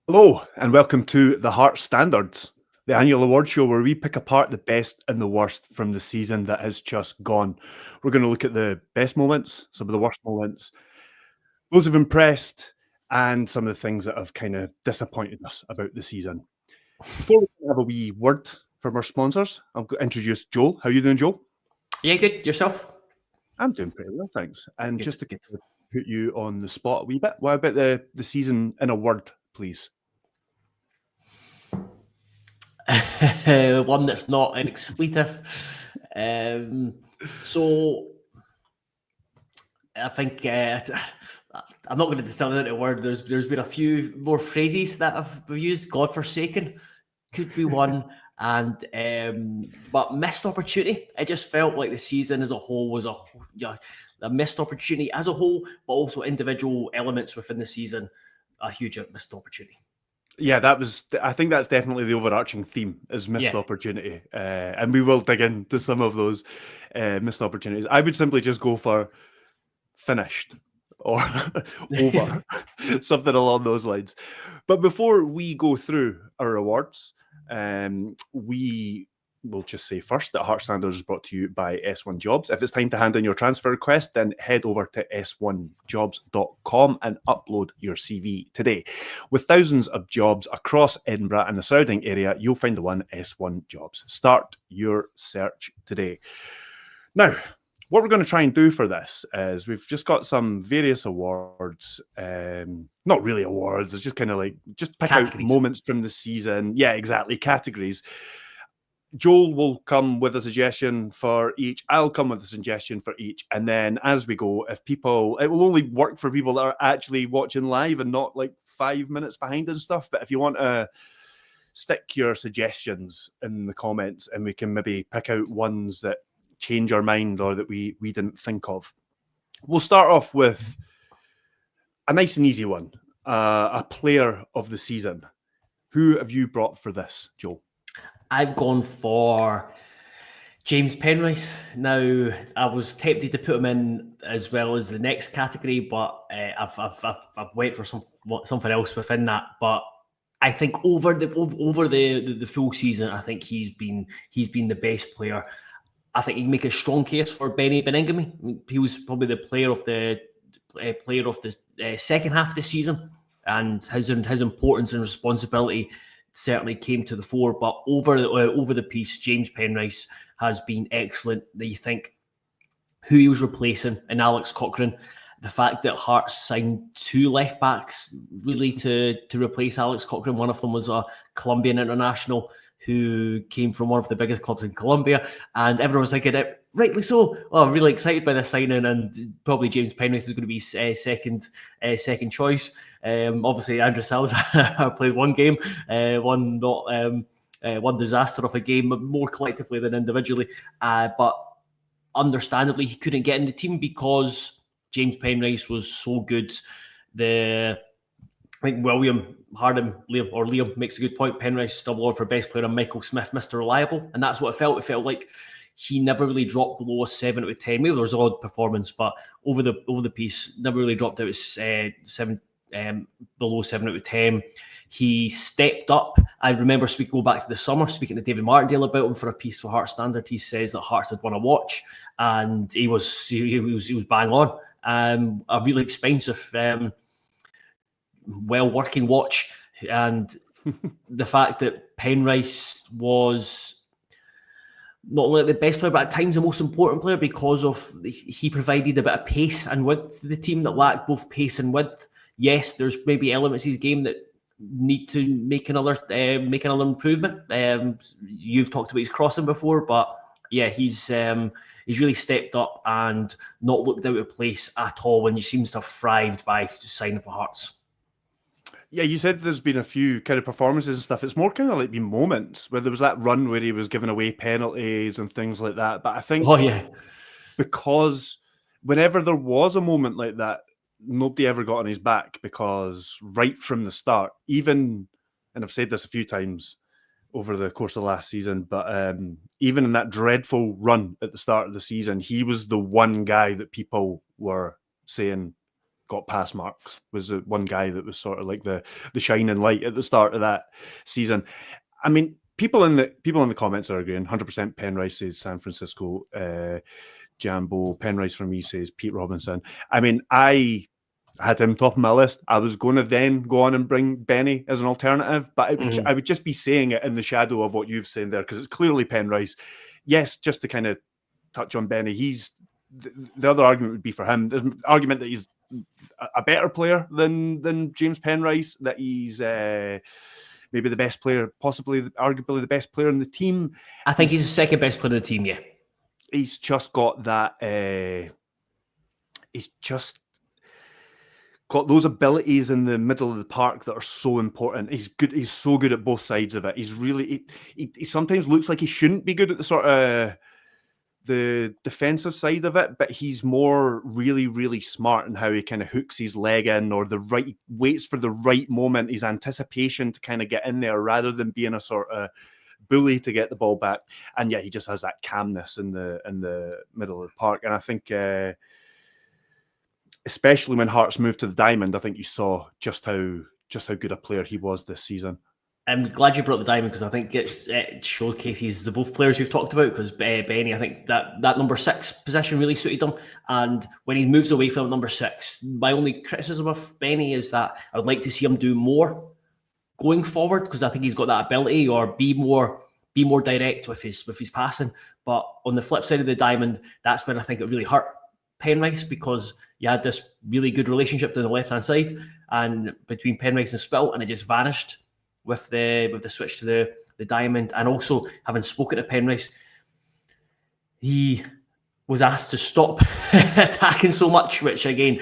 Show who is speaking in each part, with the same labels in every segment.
Speaker 1: Hello, and welcome to the Heart Standards, the annual award show where we pick apart the best and the worst from the season that has just gone. We're going to look at the best moments, some of the worst moments, those who've impressed, and some of the things that have kind of disappointed us about the season. Before we have a wee word from our sponsors, I'll introduce Joel. How are you doing, Joel?
Speaker 2: Yeah, good. Yourself?
Speaker 1: I'm doing pretty well, thanks. And
Speaker 2: Good,
Speaker 1: just to
Speaker 2: good.
Speaker 1: put you on the spot a wee bit, what about the season in a word, please?
Speaker 2: One that's not an expletive. So I think I'm not going to distill it into a word. There's been a few more phrases that I've used. Godforsaken could be one, and but missed opportunity. It just felt like the season as a whole was a missed opportunity as a whole, but also individual elements within the season, a huge missed opportunity.
Speaker 1: Yeah, I think that's definitely the overarching theme is missed
Speaker 2: Yeah.
Speaker 1: opportunity. And we will dig into some of those missed opportunities. I would simply just go for finished or over, something along those lines. But before we go through our awards, we will just say first that Heart Standards is brought to you by S1 Jobs. If it's time to hand in your transfer request, then head over to s1jobs.com and upload your CV today. With thousands of jobs across Edinburgh and the surrounding area, you'll find the one S1 Jobs. Start your search today. Now, what we're going to try and do for this is we've just got some various awards, not really awards, it's just kind of like, just pick out
Speaker 2: Categories.
Speaker 1: moments from the season. Yeah, exactly, categories. Joel will come with a suggestion for each. I'll come with a suggestion for each. And then as we go, if people, it will only work for people that are actually watching live and not like 5 minutes behind and stuff. But if you want to stick your suggestions in the comments and we can maybe pick out ones that change our mind or that we didn't think of. We'll start off with a nice and easy one, a player of the season. Who have you brought for this, Joe?
Speaker 2: I've gone for James Penrice. Now, I was tempted to put him in as well as the next category, but I've went for something else within that. But I think over the full season, I think he's been the best player. I think you can make a strong case for Benny Beningame. He was probably the player of the second half of the season, and his importance and responsibility certainly came to the fore. But over the piece, James Penrice has been excellent. That you think who he was replacing in Alex Cochrane, the fact that Hearts signed two left backs really to replace Alex Cochrane. One of them was a Colombian international who came from one of the biggest clubs in Colombia, and everyone was thinking it rightly so. Oh, I'm really excited by this signing, and probably James Penrice is going to be second choice. Obviously, Andrew Salazar played one game, one disaster of a game, more collectively than individually. But understandably, he couldn't get in the team because James Penrice was so good. I think Liam makes a good point. Penrice still award for best player, and Michael Smith, Mr. Reliable, and that's what it felt. It felt like he never really dropped below a 7 out of 10. Maybe there was an odd performance, but over the piece, never really dropped out below 7 out of 10. He stepped up. I remember go back to the summer, speaking to David Martindale about him for a piece for Hearts Standard. He says that Hearts had won a watch, and he was bang on. A really expensive, well-working watch, and the fact that Penrice was not only the best player, but at times the most important player because of he provided a bit of pace and width to the team that lacked both pace and width. Yes, there's maybe elements of his game that need to make another improvement. You've talked about his crossing before, but yeah, he's really stepped up and not looked out of place at all when he seems to have thrived by signing for Hearts.
Speaker 1: Yeah, you said there's been a few kind of performances and stuff. It's more kind of like been moments where there was that run where he was giving away penalties and things like that. But I think because whenever there was a moment like that, nobody ever got on his back because right from the start, even, and I've said this a few times over the course of last season, but even in that dreadful run at the start of the season, he was the one guy that people were saying got pass marks, was the one guy that was sort of like the shining light at the start of that season. I mean, people in the comments are agreeing. 100% Penrice says San Francisco. Jambo Penrice from me says Pete Robinson. I mean, I had him top of my list. I was going to then go on and bring Benny as an alternative, but I would just be saying it in the shadow of what you've said there, because it's clearly Penrice. Yes, just to kind of touch on Benny, he's the other argument would be for him. There's an argument that he's a better player than James Penrice, that he's maybe the best player, possibly arguably the best player in the team.
Speaker 2: I think he's the second best player in the team, yeah.
Speaker 1: He's just got that he's just got those abilities in the middle of the park that are so important. He's good. He's so good at both sides of it. He's really, he sometimes looks like he shouldn't be good at the sort of the defensive side of it, but he's more really, really smart in how he kind of hooks his leg in, or waits for the right moment, his anticipation to kind of get in there rather than being a sort of bully to get the ball back. And yet he just has that calmness in the middle of the park. And I think especially when Hearts moved to the Diamond, I think you saw just how good a player he was this season.
Speaker 2: I'm glad you brought the Diamond, because I think it showcases the both players we've talked about, because Benny, I think that number 6 position really suited him. And when he moves away from number 6, my only criticism of Benny is that I would like to see him do more going forward, because I think he's got that ability, or be more direct with his passing. But on the flip side of the Diamond, that's when I think it really hurt Penrice, because you had this really good relationship to the left-hand side and between Penrice and Spill, and it just vanished with the switch to the Diamond. And also, having spoken to Penrice, he was asked to stop attacking so much, which again,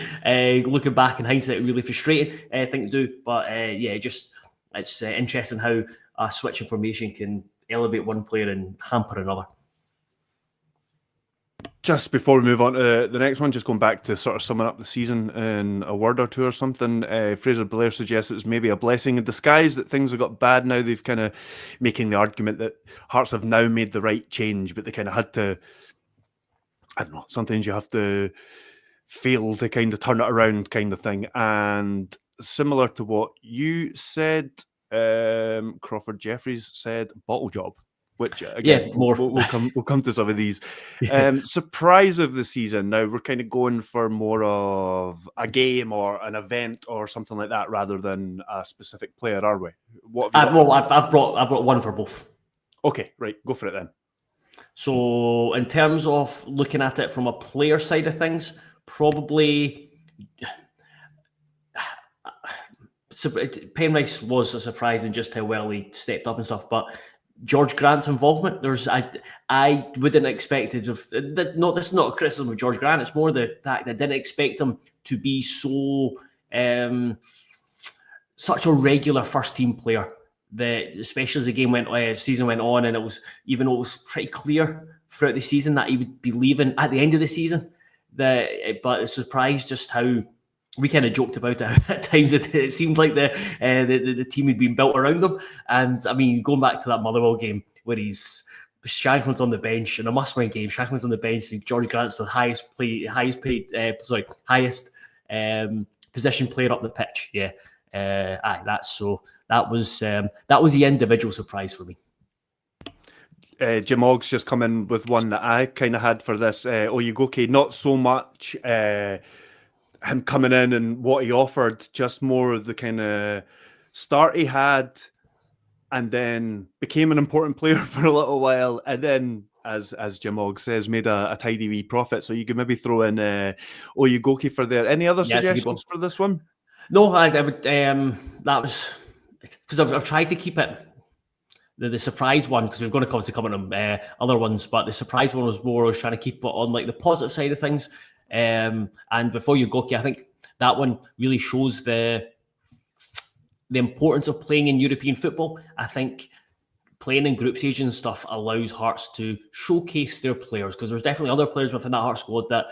Speaker 2: looking back in hindsight, really frustrating thing to do. But it's interesting how a switch in formation can elevate one player and hamper another.
Speaker 1: Just before we move on to the next one, just going back to sort of summing up the season in a word or two or something, Fraser Blair suggests it was maybe a blessing in disguise that things have got bad now. They've kind of making the argument that Hearts have now made the right change, but they kind of had to, I don't know, sometimes you have to fail to kind of turn it around kind of thing. And similar to what you said, Crawford Jeffries said bottle job. Which again,
Speaker 2: more.
Speaker 1: We'll come to some of these. Surprise of the season. Now we're kind of going for more of a game or an event or something like that, rather than a specific player, are we?
Speaker 2: I've brought one for both.
Speaker 1: Okay, right, go for it then.
Speaker 2: So in terms of looking at it from a player side of things, probably Penrice was a surprise in just how well he stepped up and stuff, but George Grant's involvement, I wouldn't expect it of. No, this is not a criticism of George Grant. It's more the fact that I didn't expect him to be so such a regular first team player. That especially as the season went on, and it was, even though it was pretty clear throughout the season that he would be leaving at the end of the season. But it's surprised just how. We kind of joked about it at times. It seemed like the team had been built around him. And I mean, going back to that Motherwell game where Shankland's on the bench in a must-win game. Shankland's on the bench, and George Grant's the highest position player up the pitch. Yeah, that was the individual surprise for me.
Speaker 1: Jim Oggs just come in with one that I kind of had for this. Oyegoke, not so much. Him coming in and what he offered, just more of the kind of start he had, and then became an important player for a little while, and then, as Jim Ogg says, made a tidy wee profit. So you could maybe throw in Oyegoke for there. Any other suggestions for this one?
Speaker 2: No, I would. That was because I've tried to keep it the surprise one, because we're going to obviously come on other ones, but the surprise one was more, I was trying to keep it on like the positive side of things. And before you go, I think that one really shows the importance of playing in European football. I think playing in group stage and stuff allows Hearts to showcase their players, because there's definitely other players within that Hearts squad that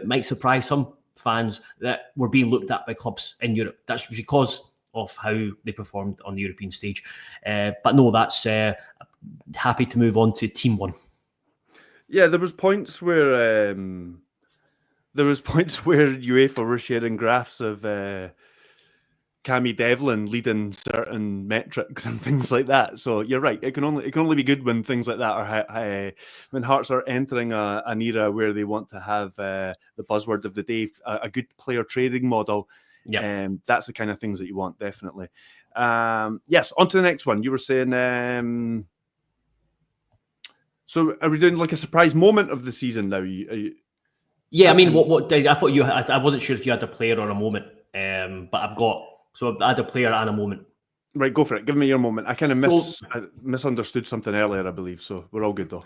Speaker 2: might surprise some fans that were being looked at by clubs in Europe. That's because of how they performed on the European stage. But no, that's happy to move on to Team 1.
Speaker 1: Yeah, there was points where there was points where UEFA were sharing graphs of Cammy Devlin leading certain metrics and things like that. So you're right. It can only be good when things like that are when Hearts are entering an era where they want to have the buzzword of the day, a good player trading model.
Speaker 2: Yeah.
Speaker 1: That's the kind of things that you want, definitely. Yes, on to the next one. You were saying. So are we doing like a surprise moment of the season now?
Speaker 2: Yeah, I mean, what I thought you had, I wasn't sure if you had a player or a moment, but I had a player and a moment.
Speaker 1: Right, go for it. Give me your moment. I kind of misunderstood something earlier, I believe. So we're all good though.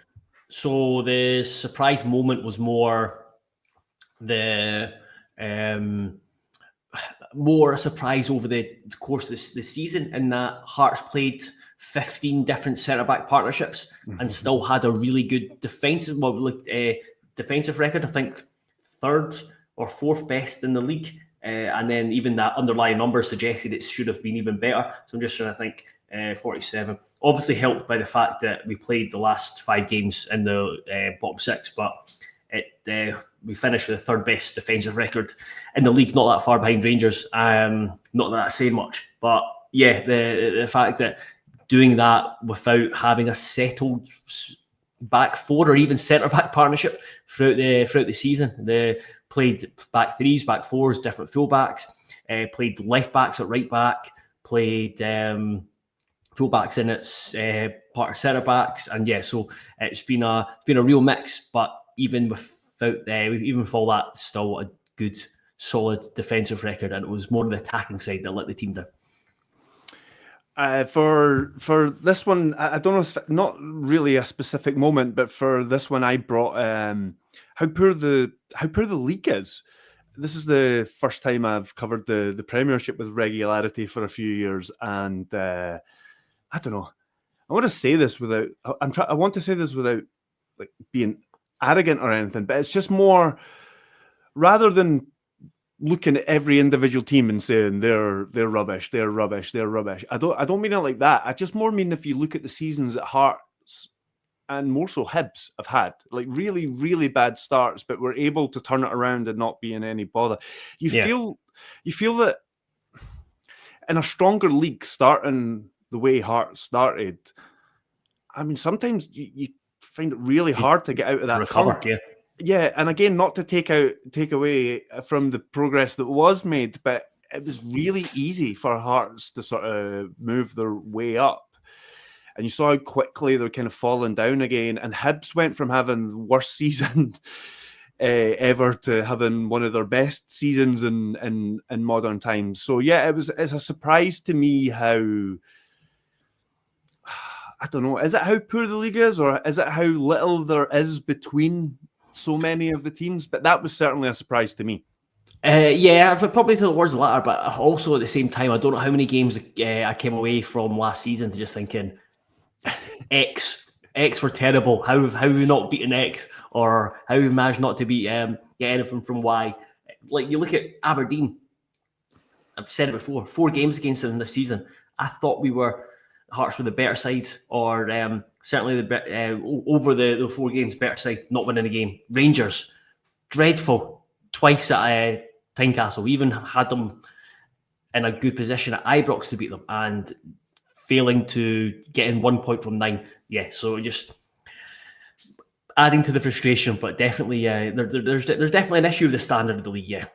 Speaker 2: So the surprise moment was more more a surprise over the course of the season, in that Hearts played 15 different centre-back partnerships and still had a really good defensive record. I think third or fourth best in the league. And then even that underlying number suggested it should have been even better. So I'm just trying to think, 47. Obviously helped by the fact that we played the last 5 games in the bottom 6, but we finished with the third best defensive record in the league, not that far behind Rangers. Not that that's saying much, but yeah, the fact that doing that without having a settled back four or even centre back partnership throughout the season, they played back threes, back fours, different fullbacks, played left backs at right back, played fullbacks in its part of centre backs, and yeah, so it's been a real mix. But even with all that, still a good, solid defensive record, and it was more the attacking side that let the team down.
Speaker 1: For this one, I don't know, if not really a specific moment, but for this one, I brought how poor the league is. This is the first time I've covered the Premiership with regularity for a few years, and I don't know. I want to say this without like being arrogant or anything, but it's just more, rather than looking at every individual team and saying they're rubbish. I don't mean it like that. I just more mean if you look at the seasons that Hearts and more so Hibs have had, like really, really bad starts, but we're able to turn it around and not be in any bother. You feel that in a stronger league, starting the way Hearts started, I mean, sometimes you find it really hard to get out of that
Speaker 2: recover,
Speaker 1: funk. Yeah, and again, not to take away from the progress that was made, but it was really easy for Hearts to sort of move their way up. And you saw how quickly they're kind of falling down again. And Hibs went from having the worst season ever to having one of their best seasons in modern times. So yeah, it's a surprise to me how, I don't know, is it how poor the league is, or is it how little there is between so many of the teams? But that was certainly a surprise to me.
Speaker 2: Yeah, probably towards the latter, but also at the same time, I don't know how many games I came away from last season to just thinking, X were terrible. How have we not beaten X, or how have we managed not to beat get anything from Y? Like, you look at Aberdeen. I've said it before. 4 games against them this season. I thought Hearts were the better side, or certainly over the 4 games, better side, not winning a game. Rangers, dreadful. Twice at Tynecastle, even had them in a good position at Ibrox to beat them, and failing to get in 1 point from 9. Yeah, so just adding to the frustration, but definitely there's definitely an issue with the standard of the league. Yeah.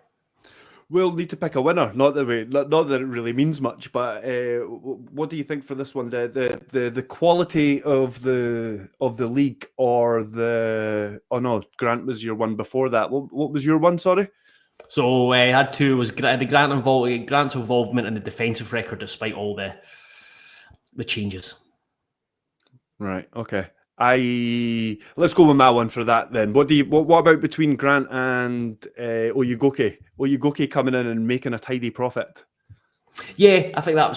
Speaker 1: We'll need to pick a winner. Not that it really means much, but what do you think for this one? The quality of the league, or the Grant was your one before that. What was your one? Sorry.
Speaker 2: So I had 2. Was Grant's involvement in the defensive record despite all the changes.
Speaker 1: Right. Okay. Let's go with my one for that then. What about between Grant and Oyugoke? Oyugoke coming in and making a tidy profit.
Speaker 2: Yeah, I think that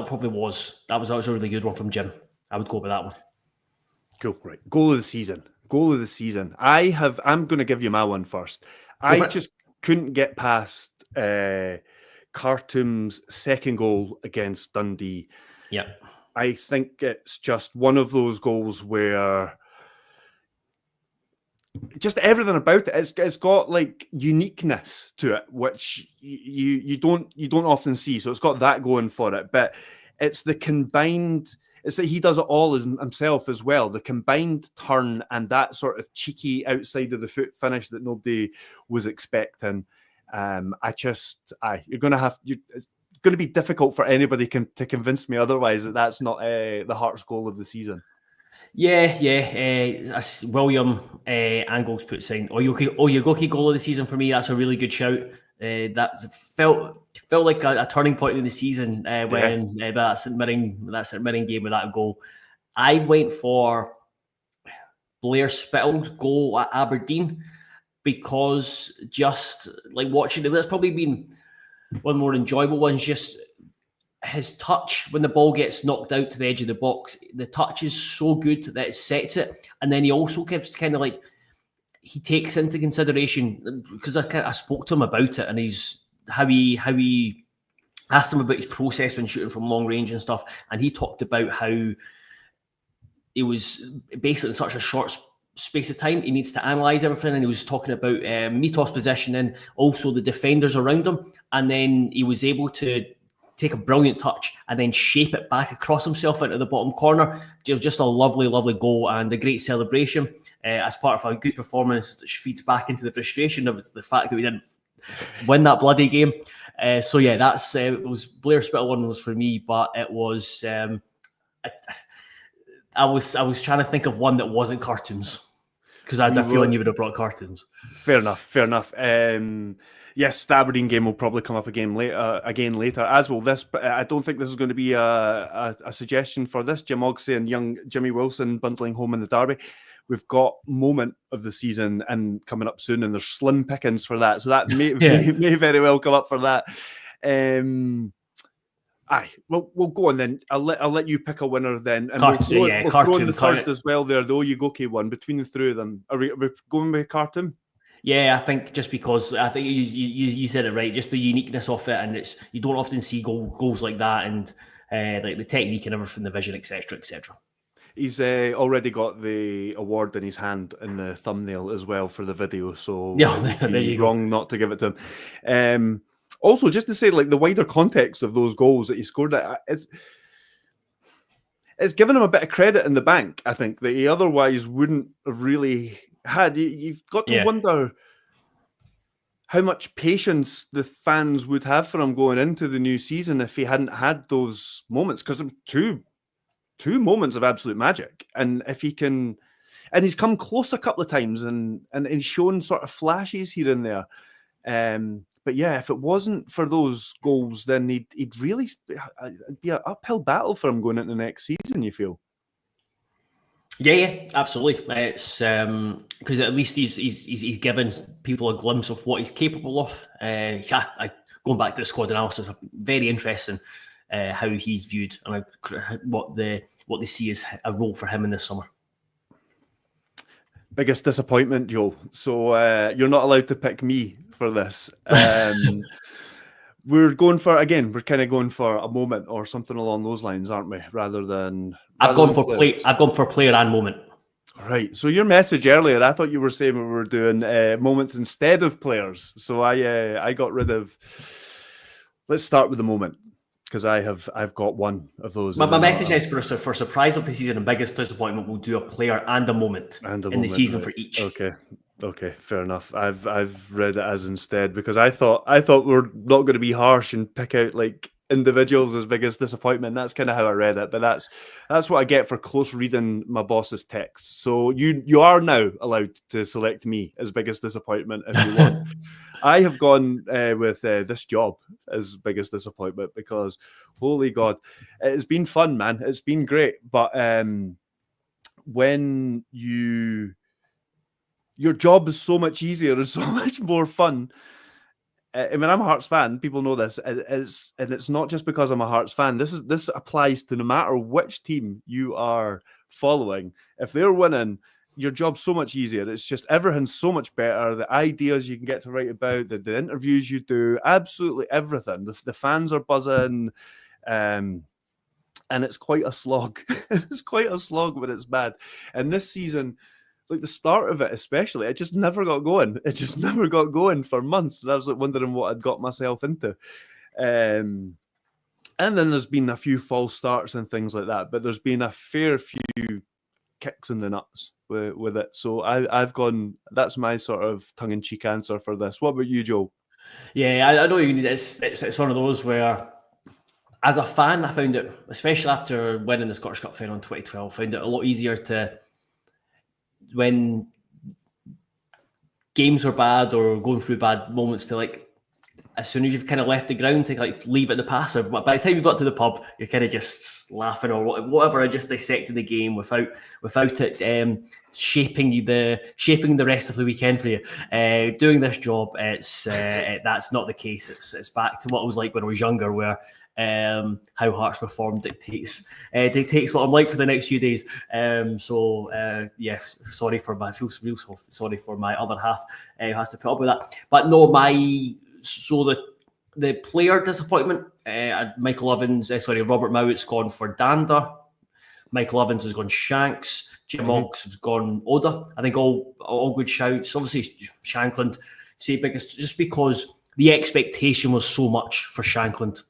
Speaker 2: probably was a really good one from Jim. I would go with that one.
Speaker 1: Cool. Right. Goal of the season. I'm going to give you my one first. I just couldn't get past Khartoum's second goal against Dundee.
Speaker 2: Yeah.
Speaker 1: I think it's just one of those goals where just everything about it. It's got like uniqueness to it, which you don't often see. So it's got that going for it. But it's the combined. It's that he does it all himself as well. The combined turn and that sort of cheeky outside of the foot finish that nobody was expecting. You're going to have it's going to be difficult for anybody to convince me otherwise that that's not the Hearts goal of the season.
Speaker 2: Yeah. William Angles puts in Oyegoki goal of the season for me. That's a really good shout. That felt like a turning point in the season when that St Mirren game with that goal. I went for Blair Spittle's goal at Aberdeen because just like watching it, that's probably been one of the more enjoyable ones. Just his touch when the ball gets knocked out to the edge of the box, the touch is so good that it sets it, and then he also gives kind of like he takes into consideration, because I spoke to him about it, and he's how he asked him about his process when shooting from long range and stuff, and he talked about how it was basically in such a short space of time he needs to analyze everything, and he was talking about Mitos' positioning, also the defenders around him, and then he was able to take a brilliant touch and then shape it back across himself into the bottom corner. It was just a lovely, lovely goal and a great celebration as part of a good performance, which feeds back into the frustration of the fact that we didn't win that bloody game. So yeah, that's it was Blair Spittle one was for me, but it was I was trying to think of one that wasn't cartoons, because I had a feeling you would have brought cartoons.
Speaker 1: Fair enough. Yes, the Aberdeen game will probably come up again later, as will this. But I don't think this is going to be a suggestion for this. Jim Oxley and young Jimmy Wilson bundling home in the derby. We've got moment of the season and coming up soon, and there's slim pickings for that. So that may very well come up for that. We'll go on then. I'll let you pick a winner then, and we'll throw in the third as well. There, the Oyegoki one between the three of them. Are we going with Khartoum?
Speaker 2: Yeah, I think just because I think you said it right, just the uniqueness of it, and it's you don't often see goals like that, and like the technique and everything, the vision, etc., etc.
Speaker 1: He's already got the award in his hand in the thumbnail as well for the video, so there you wrong not to give it to him. Also, just to say, like the wider context of those goals that he scored, it's given him a bit of credit in the bank, I think, that he otherwise wouldn't have really had. You've got to wonder how much patience the fans would have for him going into the new season if he hadn't had those moments, because there were two moments of absolute magic, and if he can, and he's come close a couple of times, and he's shown sort of flashes here and there. But yeah, if it wasn't for those goals, then he'd really be an uphill battle for him going into the next season, you feel?
Speaker 2: Yeah, absolutely. It's because at least he's given people a glimpse of what he's capable of. Going back to the squad analysis, very interesting how he's viewed and what they see as a role for him in this summer.
Speaker 1: Biggest disappointment, Joe. So you're not allowed to pick me for this. We're kind of going for a moment or something along those lines, aren't we? I've gone for player and moment. Right. So your message earlier, I thought you were saying we were doing moments instead of players. So I got rid of. Let's start with the moment, because I've got one of those.
Speaker 2: My message is for surprise of the season and biggest disappointment, we'll do a player and a moment the season for each.
Speaker 1: Okay, fair enough. I've read it as instead, because I thought we're not going to be harsh and pick out like individuals as biggest disappointment. That's kind of how I read it, but that's what I get for close reading my boss's text. So you are now allowed to select me as biggest disappointment if you want. I have gone with this job as biggest disappointment, because holy God, it has been fun, man. It's been great, but when your job is so much easier and so much more fun. I mean, I'm a Hearts fan. People know this. It's not just because I'm a Hearts fan. This applies to no matter which team you are following. If they're winning, your job's so much easier. It's just everything's so much better. The ideas you can get to write about, the interviews you do, absolutely everything. The fans are buzzing, and it's quite a slog. It's quite a slog when it's bad. And this season, like the start of it, especially, it just never got going. It just never got going for months. And I was like wondering what I'd got myself into. And then there's been a few false starts and things like that, but there's been a fair few kicks in the nuts with it. So I've gone, that's my sort of tongue-in-cheek answer for this. What about you, Joe?
Speaker 2: Yeah, I know it's one of those where, as a fan, I found it, especially after winning the Scottish Cup final in 2012, I found it a lot easier to, when games were bad or going through bad moments, to like, as soon as you've kind of left the ground, to like leave it in the past. But by the time you've got to the pub, you're kind of just laughing or whatever, and just dissecting the game without it shaping the rest of the weekend for you. Doing this job, that's not the case. It's back to what it was like when I was younger, where how Hearts perform dictates what I'm like for the next few days. Sorry for my sorry for my other half who has to put up with that. But no, the player disappointment, Robert Mowatt's gone for Danda. Michael Evans has gone Shanks. Jim Oggs has gone Oda. I think all good shouts. Obviously, Shankland, just because the expectation was so much for Shankland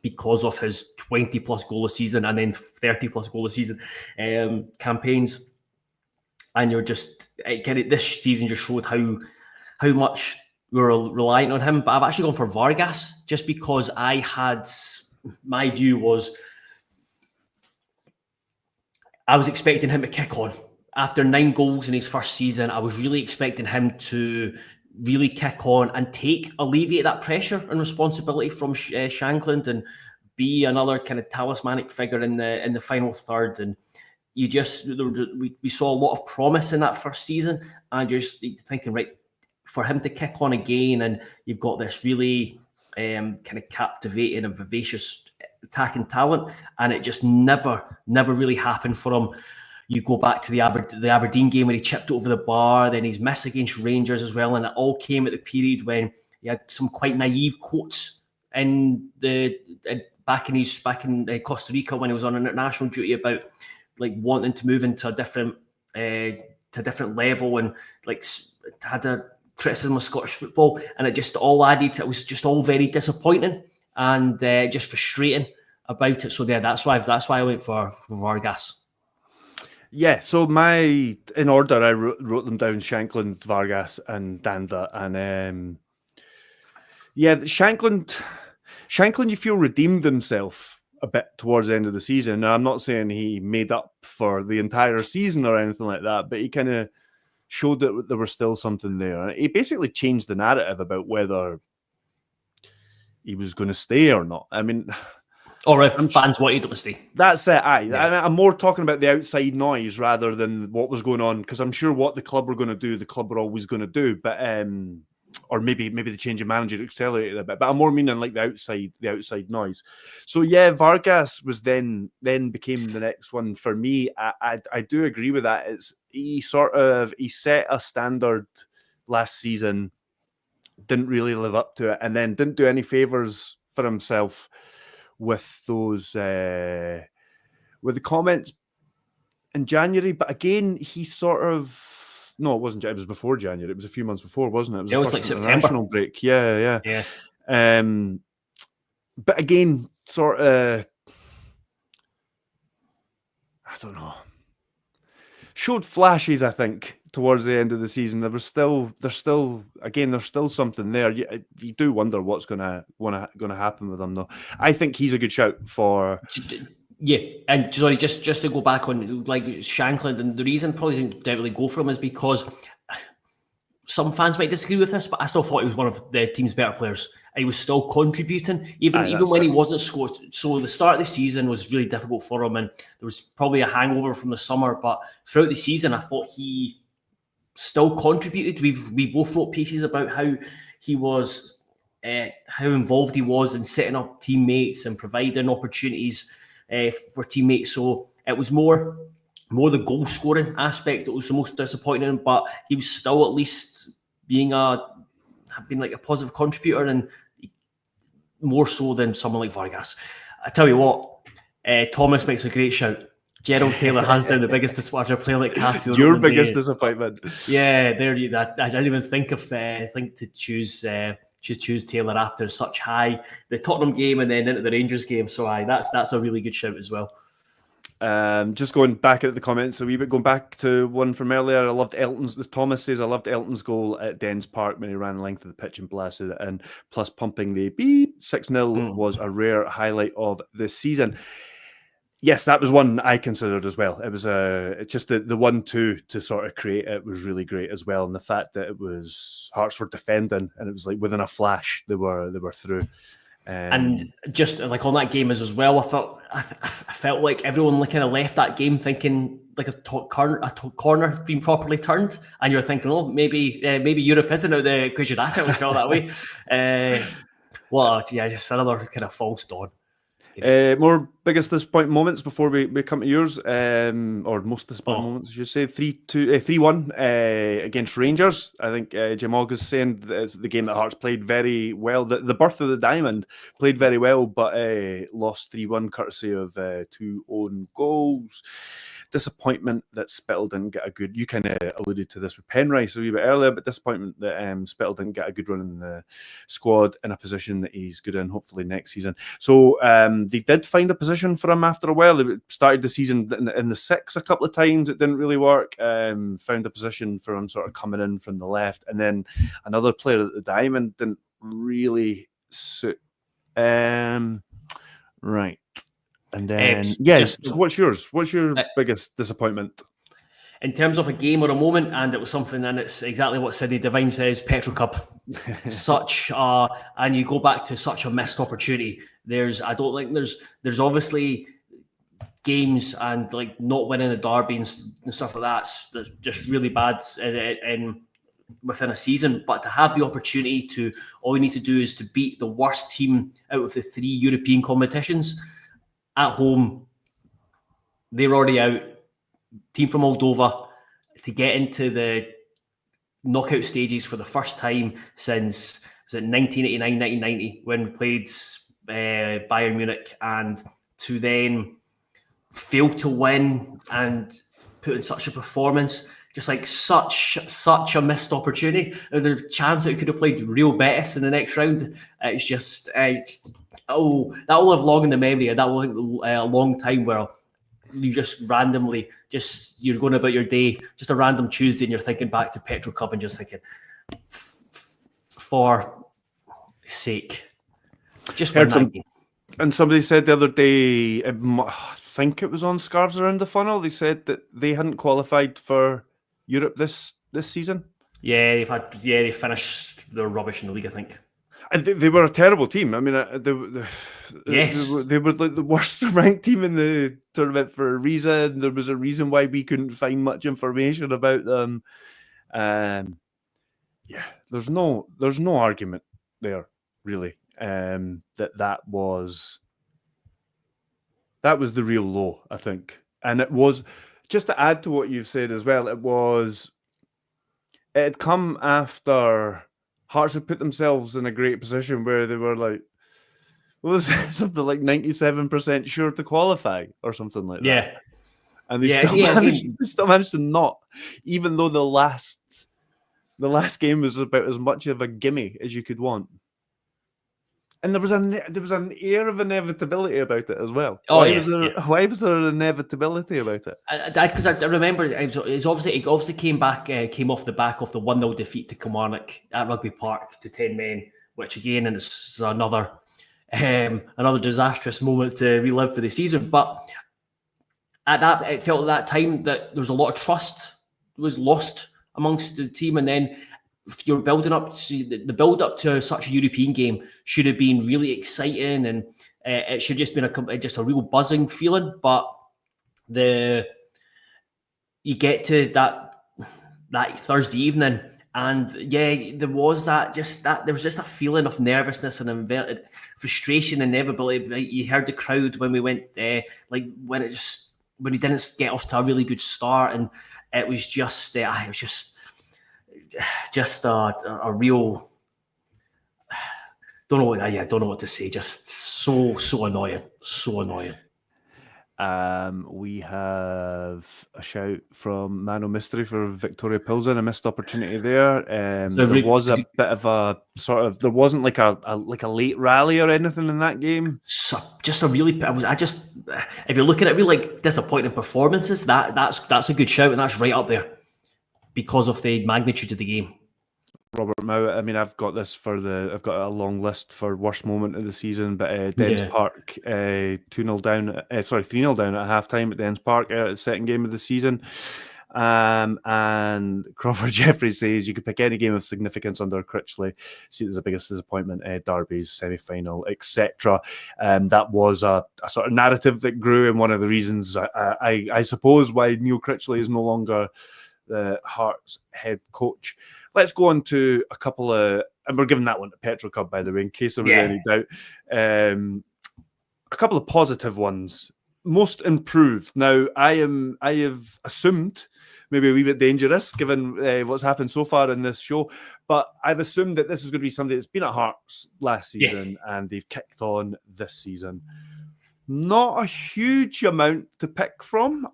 Speaker 2: because of his 20-plus goal a season and then 30-plus goal a season campaigns. And you're just, this season just showed how much we were reliant on him. But I've actually gone for Vargas just because my view was, I was expecting him to kick on. After 9 goals in his first season, I was really expecting him to really kick on and alleviate that pressure and responsibility from Shankland and be another kind of talismanic figure in the final third. And we saw a lot of promise in that first season, and just thinking, right, for him to kick on again, and you've got this really kind of captivating and vivacious attacking talent, and it just never really happened for him. You go back to the Aberdeen game where he chipped over the bar, then he's missed against Rangers as well, and it all came at the period when he had some quite naive quotes back in Costa Rica when he was on international duty about like wanting to move into a different level, and like had a criticism of Scottish football, and it just all added. It was just all very disappointing and just frustrating about it. So yeah, that's why I went for Vargas.
Speaker 1: Yeah, so in order, I wrote them down: Shankland, Vargas, and Danda. And Shankland, you feel redeemed himself a bit towards the end of the season. Now, I'm not saying he made up for the entire season or anything like that, but he kind of showed that there was still something there. He basically changed the narrative about whether he was going to stay or not. I mean,
Speaker 2: or if fans wanted him to stay.
Speaker 1: That's it. I'm more talking about the outside noise rather than what was going on, because I'm sure what the club were going to do, the club were always going to do. But or maybe the change of manager accelerated a bit. But I'm more meaning like the outside noise. So yeah, Vargas was then became the next one for me. I do agree with that. He set a standard last season, didn't really live up to it, and then didn't do any favors for himself with those with the comments in January. But again, he sort of it was before January. It was a few months before, wasn't it?
Speaker 2: It was like September.
Speaker 1: International break. Yeah. But again, sort of, I don't know, showed flashes, I think, towards the end of the season. There's still something there. You do wonder what's gonna happen with him, though. I think he's a good shout for.
Speaker 2: Yeah, and sorry, just to go back on like Shankland, and the reason probably didn't really go for him is because some fans might disagree with this, but I still thought he was one of the team's better players. He was still contributing, even when he wasn't scored. So the start of the season was really difficult for him, and there was probably a hangover from the summer. But throughout the season, I thought he still contributed. We both wrote pieces about how he was, how involved he was in setting up teammates and providing opportunities for teammates. So it was more the goal scoring aspect that was the most disappointing, but he was still at least being like a positive contributor, and more so than someone like Vargas. I tell you what, Thomas makes a great shout. Gerald Taylor, hands down the biggest disappointment. Playing like Cathfield.
Speaker 1: Your biggest disappointment.
Speaker 2: Yeah, there you. I didn't even think of to choose Taylor after such high the Tottenham game and then into the Rangers game. So that's a really good shout as well.
Speaker 1: Just going back at the comments a wee bit, going back to one from earlier. I loved Elton's. Thomas says, I loved Elton's goal at Dens Park when he ran the length of the pitch and blasted it in. Plus, pumping the beep 6-0 was a rare highlight of the season. Yes, that was one I considered as well. It was just the 1-2 to sort of create it was really great as well, and the fact that it was Hearts were defending and it was like within a flash they were through.
Speaker 2: And just like on that game as well, I felt like everyone kind of left that game thinking like a corner being properly turned, and you're thinking, oh, maybe Europe isn't out there because I certainly felt that way. Just another kind of false dawn.
Speaker 1: More biggest disappointing moments before we come to yours, or most disappointing moments, I should say. 3-1 against Rangers. I think Jim Ogg is saying the game that Hearts played very well. The birth of the diamond played very well, but lost 3-1 courtesy of 2 own goals. Disappointment that Spittle didn't get a good. You kind of alluded to this with Penrice a wee bit earlier, but disappointment that Spittle didn't get a good run in the squad in a position that he's good in. Hopefully next season. So they did find a position for him after a while. They started the season in the 6 a couple of times. It didn't really work. Found a position for him sort of coming in from the left, and then another player at the diamond didn't really suit. Right. And then, so what's yours? What's your biggest disappointment?
Speaker 2: In terms of a game or a moment, and it was something, and it's exactly what Sidney Devine says, Petro Cup. And you go back to such a missed opportunity. I don't think there's obviously games and like not winning the derby and stuff like that's just really bad within a season. But to have the opportunity all you need to do is to beat the worst team out of the 3 European competitions at home. They're already out. Team from Moldova, to get into the knockout stages for the first time since 1989, 1990 when we played Bayern Munich, and to then fail to win and put in such a performance, just like such a missed opportunity. The chance that it could have played Real Betis in the next round. It's just that will live long in the memory, and that will a long time where you just randomly you're going about your day, just a random Tuesday, and you're thinking back to Petro Cup and just thinking, for sake, just heard something.
Speaker 1: And somebody said the other day, I think it was on Scarves Around the Funnel, they said that they hadn't qualified for Europe this season.
Speaker 2: Yeah, they finished their rubbish in the league, I think.
Speaker 1: And they were a terrible team. I mean, they were like the worst ranked team in the tournament for a reason. There was a reason why we couldn't find much information about them. There's no argument there, really. That was the real low, I think. And it was, just to add to what you've said as well, it had come after Hearts had put themselves in a great position where they were like, what was it? Something like 97% sure to qualify or something like that.
Speaker 2: Yeah.
Speaker 1: And they still managed to not, even though the last game was about as much of a gimme as you could want. And there was an air of inevitability about it as well. Why was there an inevitability about it?
Speaker 2: Because I remember it obviously came off the back of the 1-0 defeat to Kilmarnock at Rugby Park to 10 men, which again is another disastrous moment to relive for the season. But it felt at that time that there was a lot of trust was lost amongst the team, and then if you're building up to the build up to such a European game should have been really exciting, and it should just been a real buzzing feeling. But you get to that Thursday evening, and there was just a feeling of nervousness and frustration and inevitability. Like, you heard the crowd when we went, when he didn't get off to a really good start, and it was just a real don't know what to say. Just so annoying.
Speaker 1: We have a shout from Mano Mystery for Victoria Pilsen, a missed opportunity there. There was a bit of a sort of, there wasn't like a late rally or anything in that game.
Speaker 2: So just a really, if you're looking at really like disappointing performances, that's a good shout, and that's right up there because of the magnitude of the game.
Speaker 1: Robert Mowat, I mean, I've got a long list for worst moment of the season, but Dens Park 3-0 down at half time at Dens Park, second game of the season. And Crawford Jeffrey says you could pick any game of significance under Critchley. See it as the biggest disappointment, Derby's semi-final, etc. That was a sort of narrative that grew, and one of the reasons I suppose why Neil Critchley is no longer the Hearts head coach. Let's go on to a couple of, and we're giving that one to Petrocub, by the way, in case there was any doubt. A couple of positive ones. Most improved. Now, I have assumed, maybe a wee bit dangerous given what's happened so far in this show, but I've assumed that this is going to be somebody that's been at Hearts last season and they've kicked on this season. Not a huge amount to pick from.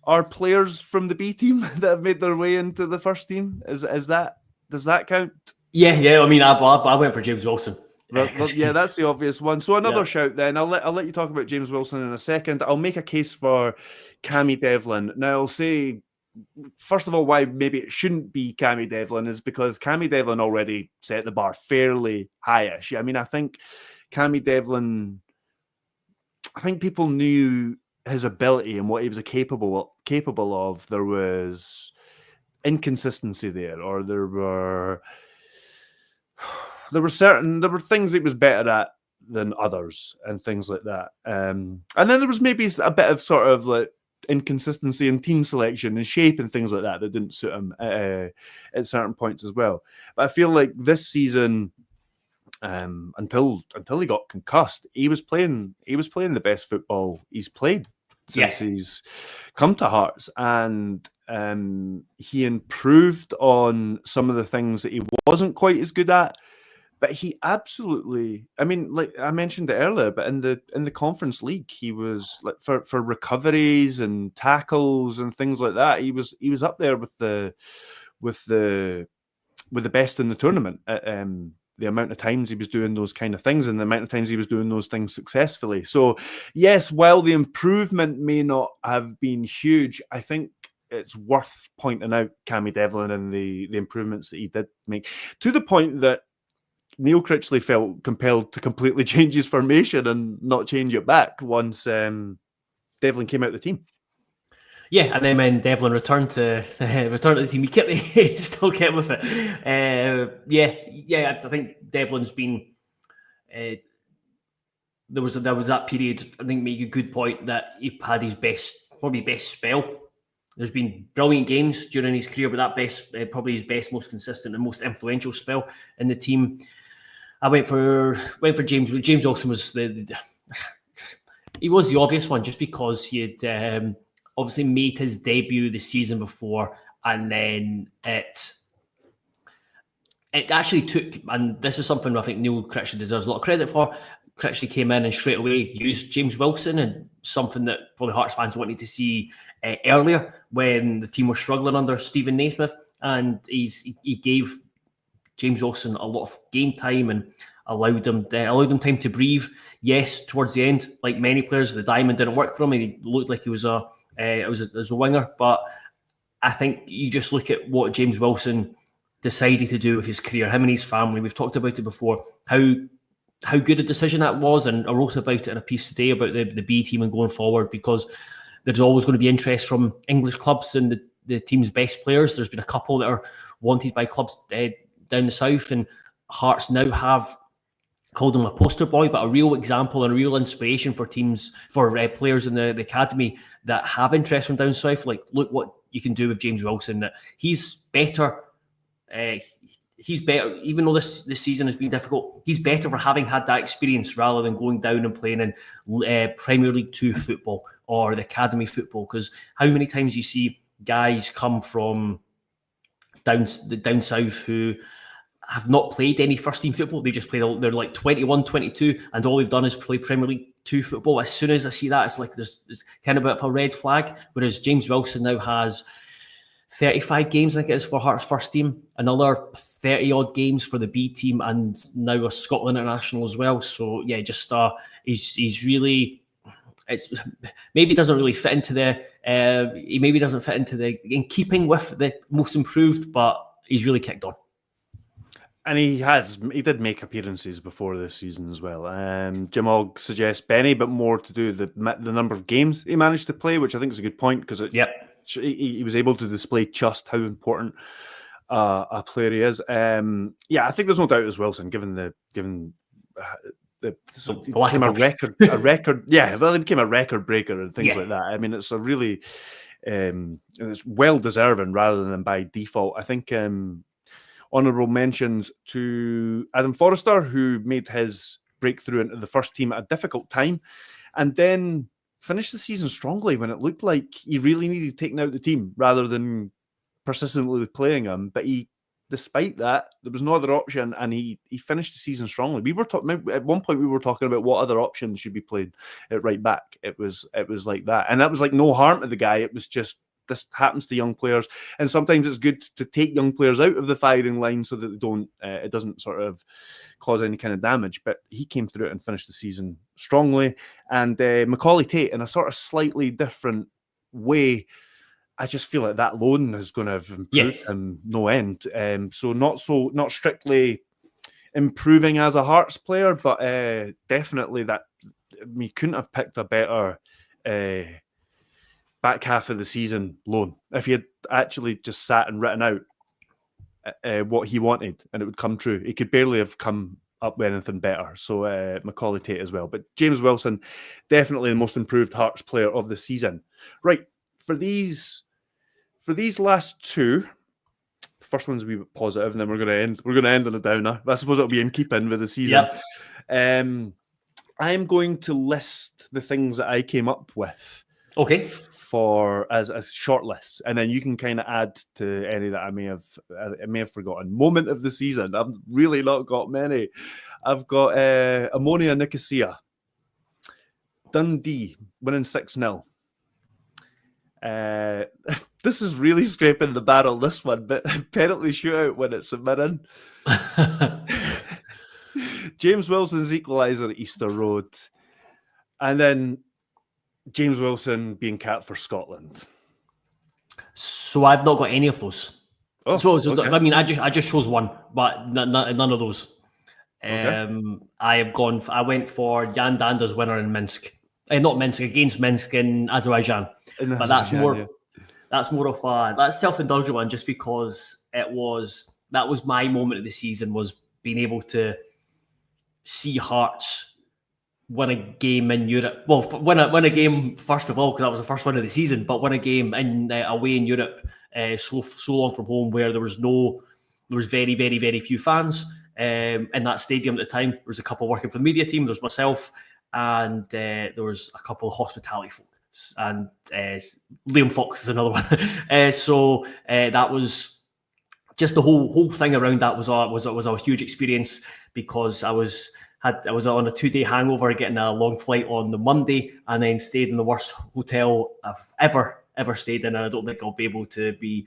Speaker 1: Are players from the B team that have made their way into the first team? Does that count?
Speaker 2: Yeah. I mean, I went for James Wilson.
Speaker 1: Yeah, that's the obvious one. So another shout then. I'll let you talk about James Wilson in a second. I'll make a case for Cammy Devlin. Now, I'll say, first of all, why maybe it shouldn't be Cammy Devlin is because Cammy Devlin already set the bar fairly high-ish. I mean, I think Cammy Devlin, I think people knew his ability and what he was capable of. There was inconsistency there, or there were things he was better at than others, and things like that. And then there was maybe a bit of sort of like inconsistency in team selection and shape and things like that didn't suit him at certain points as well. But I feel like this season, until he got concussed, he was playing the best football he's played since he's come to Hearts, and he improved on some of the things that he wasn't quite as good at. But he absolutely, I mean, like I mentioned it earlier, but in the Conference League, he was like for recoveries and tackles and things like that. He was up there with the best in the tournament. The amount of times he was doing those kind of things and the amount of times he was doing those things successfully. So yes, while the improvement may not have been huge, I think it's worth pointing out Cammy Devlin and the improvements that he did make, to the point that Neil Critchley felt compelled to completely change his formation and not change it back once Devlin came out of the team.
Speaker 2: Yeah, and then when Devlin returned to the team, he still kept with it. I think Devlin's been. There was that period. I think make a good point that he had his best spell. There's been brilliant games during his career, but that probably his best, most consistent, and most influential spell in the team. I went for James. James Wilson was he was the obvious one just because he had. Obviously made his debut the season before, and then it actually took, and this is something I think Neil Critchley deserves a lot of credit for. Critchley came in and straight away used James Wilson, and something that probably Hearts fans wanted to see earlier when the team was struggling under Stephen Naismith, and he gave James Wilson a lot of game time and allowed him time to breathe. Yes, towards the end, like many players, the diamond didn't work for him. He looked like he was a winger, but I think you just look at what James Wilson decided to do with his career, him and his family. We've talked about it before, how good a decision that was, and I wrote about it in a piece today about the B team and going forward, because there's always going to be interest from English clubs and the team's best players. There's been a couple that are wanted by clubs down the south, and Hearts now have called him a poster boy, but a real example and a real inspiration for teams, for players in the academy that have interest from down south. Like, look what you can do with James Wilson. That he's better. He's better, even though this season has been difficult. He's better for having had that experience rather than going down and playing in Premier League 2 football or the academy football. Because how many times you see guys come from down south who have not played any first team football. They just played, they're like 21, 22, and all they've done is play Premier League to football. As soon as I see that, it's like there's kind of a bit of a red flag. Whereas James Wilson now has 35 games, I think it is, for Hearts first team, another 30 odd games for the B team, and now a Scotland international as well. So yeah, just he's really, it's maybe doesn't really fit into he maybe doesn't fit into in keeping with the most improved, but he's really kicked on.
Speaker 1: And he did make appearances before this season as well. Jim Og suggests Benny, but more to do with the number of games he managed to play, which I think is a good point, because he was able to display just how important a player he is. I think there's no doubt as Wilson, given the became a record. Yeah, well, he became a record breaker and things like that. I mean, it's a really it's well deserving rather than by default. I think honourable mentions to Adam Forrester, who made his breakthrough into the first team at a difficult time, and then finished the season strongly when it looked like he really needed taking out the team rather than persistently playing him. But despite that, there was no other option, and he finished the season strongly. We were at one point we were talking about what other options should be played at right back. It was like that, and that was like no harm to the guy. It was just, this happens to young players, and sometimes it's good to take young players out of the firing line so that it doesn't sort of cause any kind of damage. But he came through it and finished the season strongly. And Macaulay Tate, in a sort of slightly different way, I just feel like that loan is going to have improved him no end. So not strictly improving as a Hearts player, but definitely that we couldn't have picked a better back half of the season loan if he had actually just sat and written out what he wanted and it would come true. He could barely have come up with anything better. So Macaulay Tate as well. But James Wilson, definitely the most improved Hearts player of the season. Right, for these last two, the first one's a wee bit positive, and then we're going to end on a downer. I suppose it'll be in keeping with the season. Yep. I'm going to list the things that I came up with.
Speaker 2: Okay.
Speaker 1: For as short lists, and then you can kind of add to any that I may have forgotten. Moment of the season. I've really not got many. I've got Ammonia Nicosia. Dundee winning 6-0. This is really scraping the barrel, this one, but penalty shootout when it's St Mirren. James Wilson's equaliser at Easter Road. And then James Wilson being capped for Scotland.
Speaker 2: So I've not got any of those.
Speaker 1: Okay.
Speaker 2: I mean, I just chose one, but none of those.
Speaker 1: Okay.
Speaker 2: I went for Jan Dander's winner in Minsk. Not Minsk, against Minsk in Azerbaijan. But that's self-indulgent one, just because that was my moment of the season, was being able to see Hearts win a game in Europe. Well, win a game first of all, because that was the first one of the season. But win a game away in Europe, so long from home, where there was very, very, very few fans in that stadium at the time. There was a couple working for the media team. There was myself, and there was a couple of hospitality folk, and Liam Fox is another one. So that was just the whole thing around that was a huge experience, because I was on a 2-day hangover, getting a long flight on the Monday, and then stayed in the worst hotel I've ever stayed in. And I don't think I'll be able to be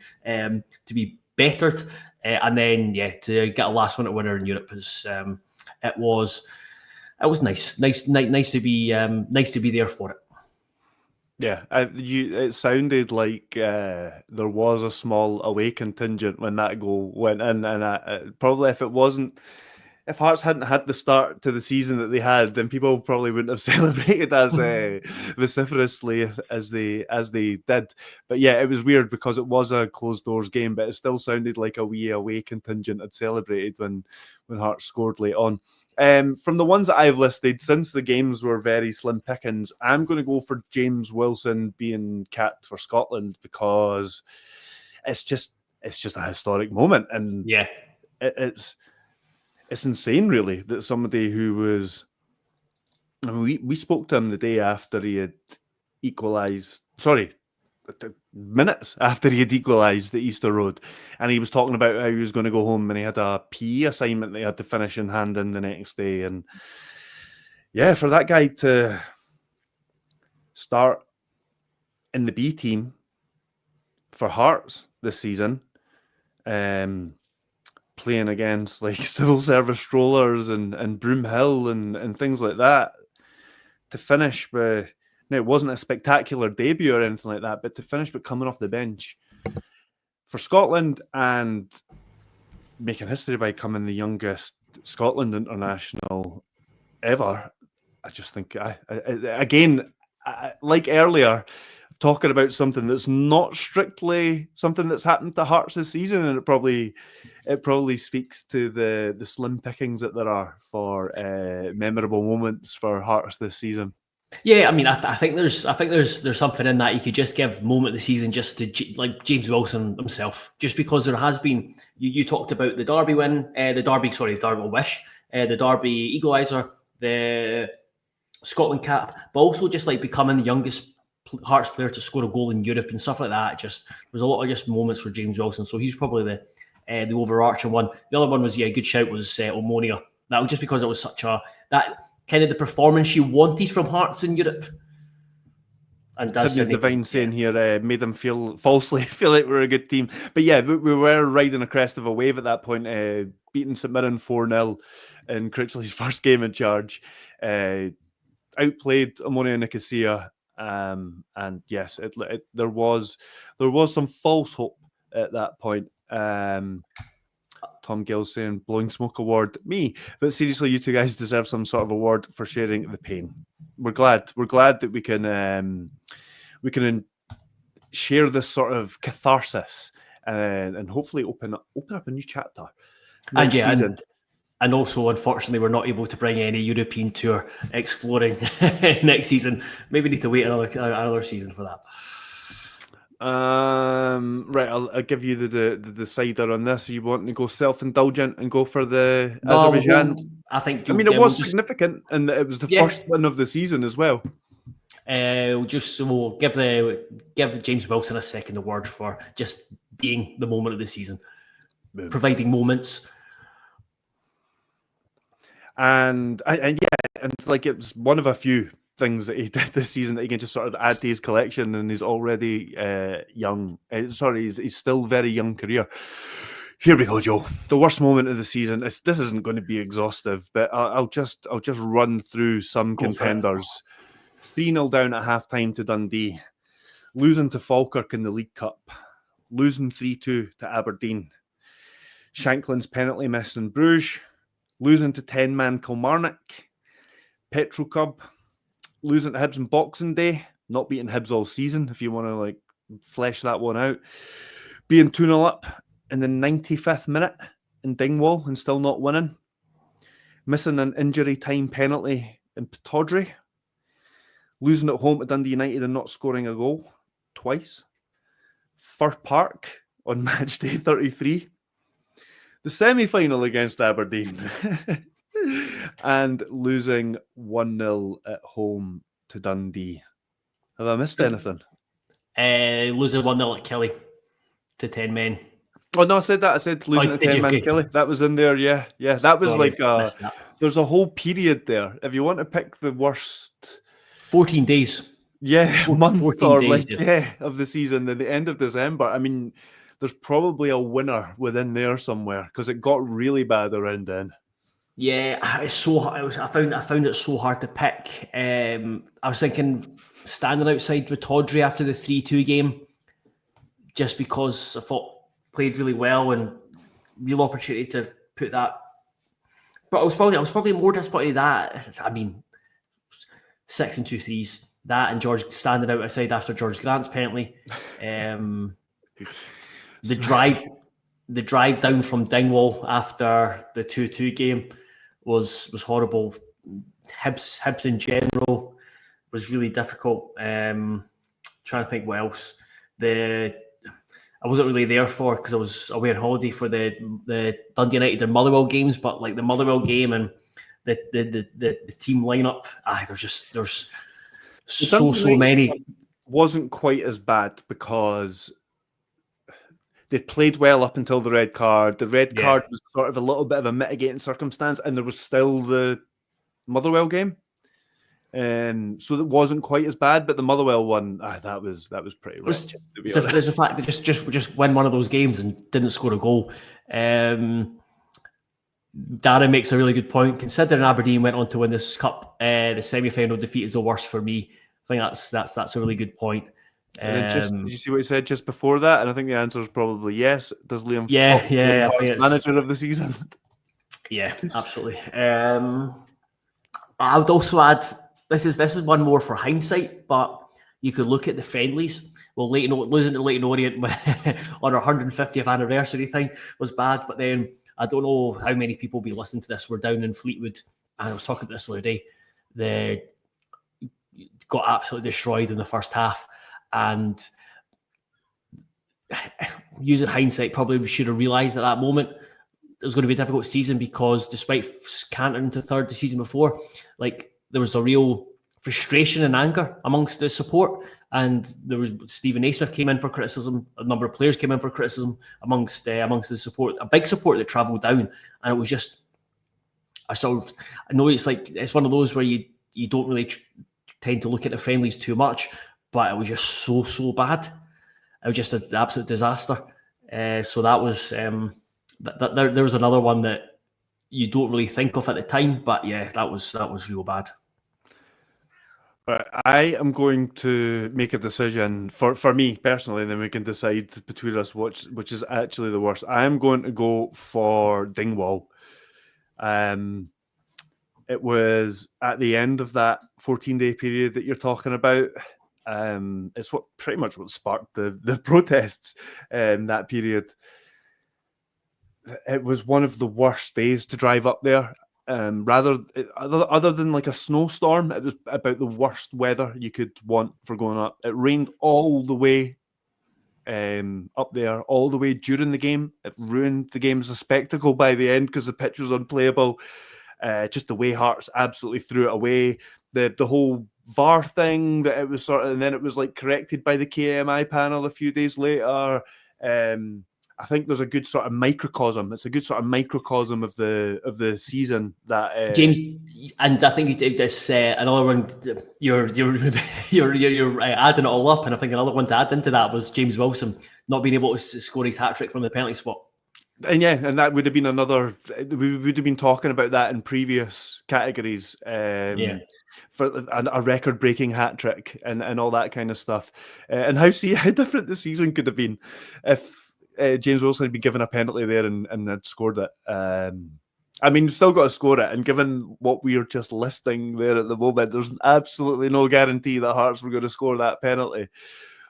Speaker 2: bettered. And then to get a last minute winner in Europe was nice to be there for it.
Speaker 1: Yeah, it sounded like there was a small away contingent when that goal went in, and probably if Hearts hadn't had the start to the season that they had, then people probably wouldn't have celebrated as vociferously as they did. But yeah, it was weird because it was a closed doors game, but it still sounded like a wee away contingent had celebrated when Hearts scored late on. From the ones that I've listed, since the games were very slim pickings, I'm going to go for James Wilson being capped for Scotland, because it's just a historic moment, and it's insane, really, that somebody who was... I mean, we spoke to him the day after he had equalised... Sorry, minutes after he had equalised the Easter Road, and he was talking about how he was going to go home and he had a PE assignment that he had to finish and hand in the next day, and Yeah, for that guy to start in the B team for Hearts this season, playing against like civil service strollers and Broomhill and things like that, to finish with, now it wasn't a spectacular debut or anything like that, but to finish with coming off the bench for Scotland and making history by becoming the youngest Scotland international ever. I just think, again, like earlier, talking about something that's not strictly something that's happened to Hearts this season, and it probably speaks to the slim pickings that there are for memorable moments for Hearts this season.
Speaker 2: Yeah, I mean, I think there's something in that. You could just give moment of the season just to like James Wilson himself, just because there has been. You talked about the Derby win, the Derby wish, the Derby equaliser, the Scotland cap, but also just like becoming the youngest Hearts player to score a goal in Europe and stuff like that. Just there's a lot of just moments for James Wilson, so he's probably the overarching one. The other one was good shout was Omonia. That was just because it was such that kind of the performance you wanted from Hearts in Europe. And
Speaker 1: Sydney Devine saying here, made them falsely feel like we're a good team. But yeah, we were riding a crest of a wave at that point, beating St Mirren 4-0 in Critchley's first game in charge. Outplayed Omonia Nicosia, and yes, there was some false hope at that point. Tom Gill saying blowing smoke award me, but seriously, you two guys deserve some sort of award for sharing the pain. We're glad that we can share this sort of catharsis and hopefully open up a new chapter next season.
Speaker 2: And also, unfortunately, we're not able to bring any European tour exploring next season. Maybe need to wait another season for that.
Speaker 1: Right, I'll give you the decider on this. You want to go self-indulgent and go for the Azerbaijan? It was significant, and it was the first win of the season as well.
Speaker 2: We'll give James Wilson a second award for just being the moment of the season, providing moments.
Speaker 1: And like it was one of a few things that he did this season that he can just sort of add to his collection, and he's already young. He's still very young career. Here we go, Joe. The worst moment of the season. This isn't going to be exhaustive, but I'll just run through some contenders. 3-0 down at halftime to Dundee, losing to Falkirk in the League Cup, losing 3-2 to Aberdeen, Shanklin's penalty miss in Bruges, losing to 10-man Kilmarnock, Petro Cub, losing to Hibs on Boxing Day, not beating Hibs all season, if you want to like flesh that one out, being 2-0 up in the 95th minute in Dingwall and still not winning, missing an injury time penalty in Pittodrie, losing at home to Dundee United and not scoring a goal twice, Fir Park on match day 33, the semi-final against Aberdeen, and losing 1-0 at home to Dundee. Have I missed anything?
Speaker 2: Losing 1-0 at Kelly to 10 men.
Speaker 1: Oh no, I said that. I said losing to 10-man Kelly. That was in there. Yeah. That was there's a whole period there. If you want to pick the worst,
Speaker 2: 14 days.
Speaker 1: Yeah, month or days, of the season, at the end of December. I mean, there's probably a winner within there somewhere because it got really bad around then.
Speaker 2: Yeah, it's so hard. I found it so hard to pick. I was thinking standing outside with Tawdry after the 3-2 game, just because I thought played really well and real opportunity to put that. But I was probably more disappointed that. I mean, 6 and 2 threes. That and George standing outside after George Grant's penalty. The drive down from Dingwall after the 2-2 game was horrible. Hibs in general was really difficult. Trying to think what else. I wasn't really there for because I was away on holiday for the Dundee United and Motherwell games, but like the Motherwell game and the team lineup, there's so many.
Speaker 1: Wasn't quite as bad because they played well up until the red card. The red card was sort of a little bit of a mitigating circumstance, and there was still the Motherwell game. So it wasn't quite as bad, but the Motherwell one, that was pretty wretched, to be honest.
Speaker 2: There's a fact that just win one of those games and didn't score a goal. Darren makes a really good point. Considering Aberdeen went on to win this cup, the semi-final defeat is the worst for me. I think that's a really good point.
Speaker 1: And then did you see what he said just before that? And I think the answer is probably yes. Does Liam
Speaker 2: yeah,
Speaker 1: I think manager of the season?
Speaker 2: Yeah, absolutely. I would also add this is one more for hindsight, but you could look at the friendlies. Well, losing to Leyton Orient on our 150th anniversary thing was bad, but then I don't know how many people will be listening to this. We're down in Fleetwood, and I was talking about this the other day. They got absolutely destroyed in the first half, and using hindsight, probably we should have realised at that moment it was going to be a difficult season, because despite cantering into third the season before, like, there was a real frustration and anger amongst the support. And there was Stephen Naismith came in for criticism. A number of players came in for criticism amongst the support. A big support that travelled down, and it was just I know it's one of those where you don't really tend to look at the friendlies too much, but it was just so bad. It was just an absolute disaster. So that was there was another one that you don't really think of at the time, but yeah, that was real bad.
Speaker 1: But I am going to make a decision for me personally, and then we can decide between us which is actually the worst. I am going to go for Dingwall. It was at the end of that 14-day period that you're talking about. It's pretty much what sparked the protests that period. It was one of the worst days to drive up there. Other than like a snowstorm, it was about the worst weather you could want for going up. It rained all the way up there, all the way during the game. It ruined the game as a spectacle by the end because the pitch was unplayable. Just the way Hearts absolutely threw it away. The whole VAR thing, that it was and then it was like corrected by the KMI panel a few days later. I think there's a good sort of microcosm. It's a good sort of microcosm of the season that
Speaker 2: James, and I think you did this another one. You're adding it all up, and I think another one to add into that was James Wilson not being able to score his hat trick from the penalty spot.
Speaker 1: And yeah, and that would have been another. We would have been talking about that in previous categories. For a record-breaking hat trick and all that kind of stuff, and how different the season could have been if James Wilson had been given a penalty there and had scored it. I mean, still got to score it. And given what we are just listing there at the moment, there's absolutely no guarantee that Hearts were going to score that penalty.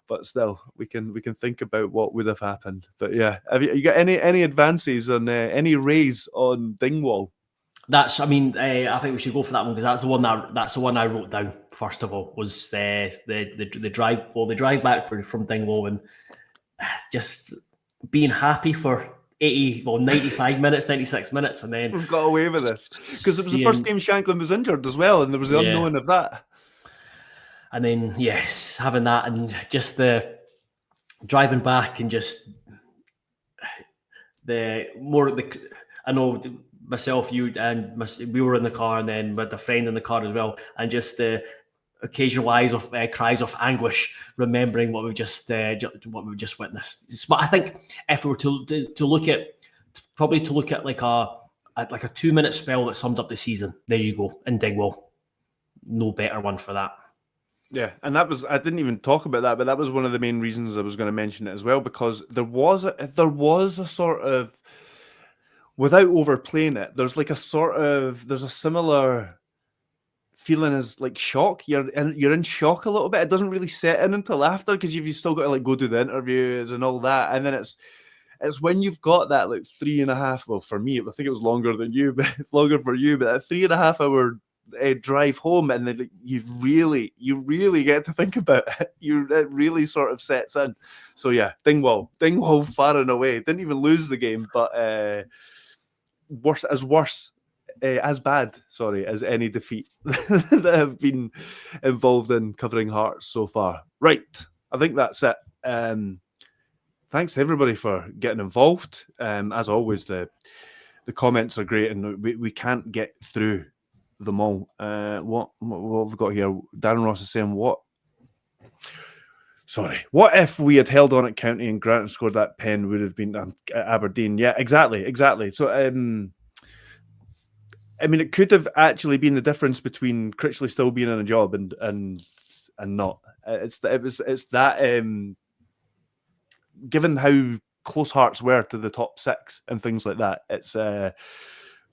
Speaker 1: But still, we can think about what would have happened. But yeah, have you got any advances on any raise on Dingwall?
Speaker 2: I think we should go for that one, because that's the one I wrote down first of all, was the drive. Well, the drive back from Dingwall, and just being happy for 95 minutes, 96 minutes, and then
Speaker 1: we've got away with this because it was the first game Shanklin was injured as well, and there was the unknown of that.
Speaker 2: And then yes, having that, and just the driving back, and just I know myself, you, and we were in the car, and then with a friend in the car as well, and just the occasional cries of anguish, remembering what we just witnessed. But I think if we were to look at like a 2-minute spell that summed up the season, there you go, in Dingwall. No better one for that.
Speaker 1: Yeah, and I didn't even talk about that, but that was one of the main reasons I was going to mention it as well, because there was a sort of, without overplaying it, there's a similar feeling as like shock. You're in shock a little bit. It doesn't really set in until after, because you've still got to like go do the interviews and all that, and then it's when you've got that like 3.5. Well, for me, I think it was longer than you, but longer for you. But a 3.5 hour drive home, and then you really get to think about it. It really sort of sets in. So yeah, Dingwall far and away. Didn't even lose the game, but as bad as any defeat that have been involved in covering Hearts so far. Right, I think that's it. Thanks to everybody for getting involved. As always, the comments are great, and we can't get through them all. What have we got here? Darren Ross is saying, what if we had held on at County and Granton scored that pen, would have been Aberdeen? Yeah, exactly. So, I mean, it could have actually been the difference between Critchley still being in a job and not. It's that given how close Hearts were to the top 6 and things like that. It's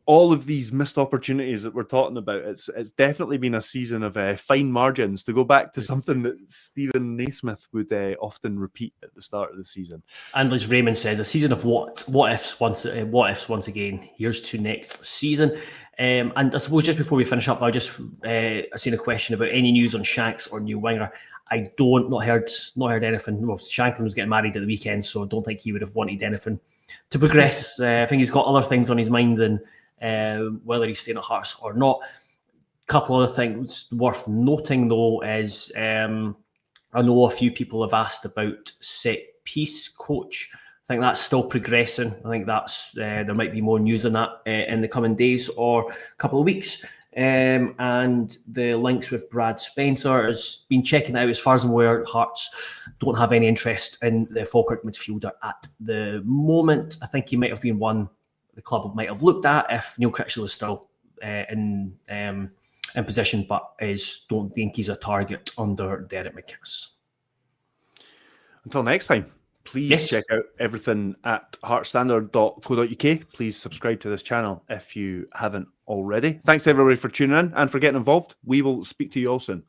Speaker 1: all of these missed opportunities that we're talking about. It's definitely been a season of fine margins, to go back to something that Stephen Naismith would often repeat at the start of the season.
Speaker 2: And as Raymond says, a season of what ifs once again. Here's to next season. And I suppose just before we finish up, I seen a question about any news on Shanks or new winger. I not heard anything. Well, Shanklin was getting married at the weekend, so I don't think he would have wanted anything to progress. I think he's got other things on his mind than whether he's staying at Hearts or not. A couple other things worth noting, though, is I know a few people have asked about set piece coach. I think that's still progressing. I think that's there might be more news on that in the coming days or a couple of weeks. And the links with Brad Spencer has been checking out. As far as I'm aware, Hearts don't have any interest in the Falkirk midfielder at the moment. I think he might have been one the club might have looked at if Neil Critchley was still in position, but don't think he's a target under Derek McInnes.
Speaker 1: Until next time, please check out everything at heartstandard.co.uk. Please subscribe to this channel if you haven't already. Thanks to everybody for tuning in and for getting involved. We will speak to you all soon.